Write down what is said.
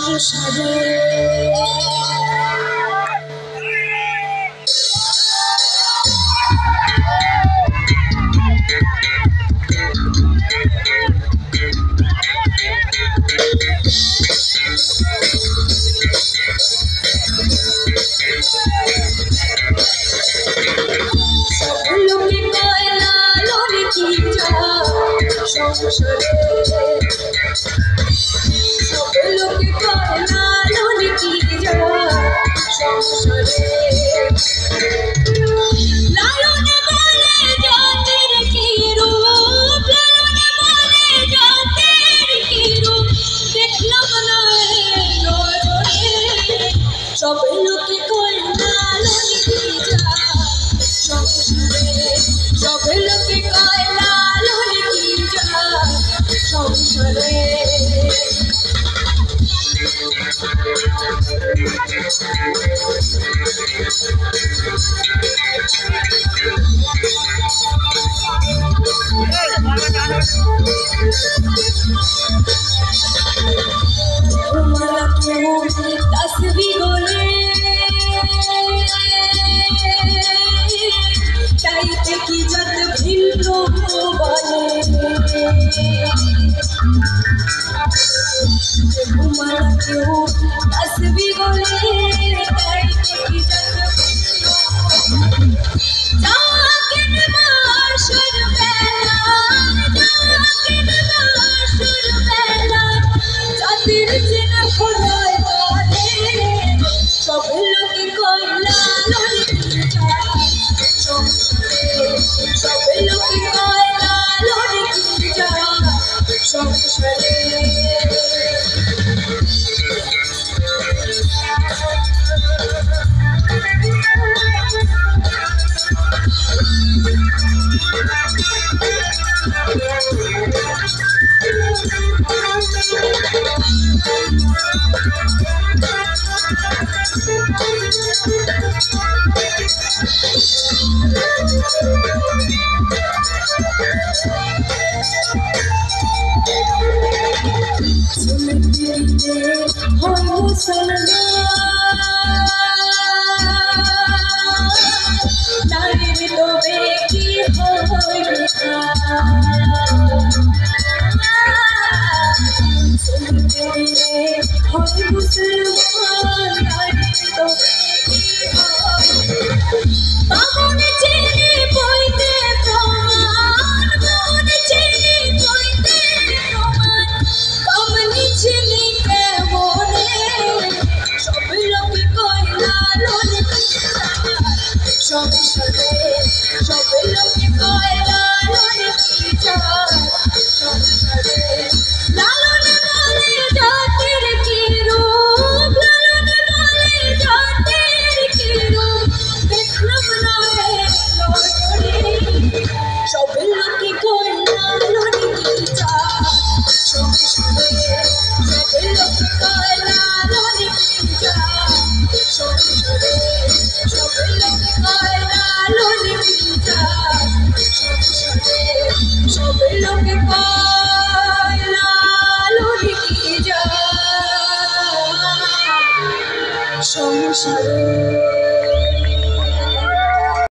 সংসারে সব লোকে কয় লালন কি যা সংসারে সব লোকে কয় লালন কি যা সংসারে লালনে বলে জাতের কি রূপ লালনে বলে জাতের কি রূপ দেখলাম না নজরে সব লোকে কয় লালন কি যা সংসারে সব লোকে কয় লালন কি যা সংসারে तुम्हारा क्यों तस्वीर बोले टाइप की जत भिन्न बोले तुम्हारा क्यों तस्वीर बोले टाइप की जत जाकिन माशर बेला जाकिन माशर बेला जातिर चिन खुदाई वाले सब लोग कोई लालन की जा संसारे सब लोग कोई लालन की जा संसारे हो मुसलमान नारी तो बेटी हो सुनते हो मुसलमान नारी तो बेटी हो बाबुन चेने पोइते प्रमाण बाबुन चेने पोइते प्रमाण कमनी चेने के मोने सब लोग कोई लालन की जा संसारे सब लोग कोई लालन की जा संसारे लालन बोले जातिर की रूप लालन बोले जातिर की रूप देखलाम ना नजरे सब लोग कोई लालन की जा संसारे सब लोग कोई लालन की जा संसारे सब लोग कोई लालन की जा संसारे सब लोग कोई लालन की जा संसारे।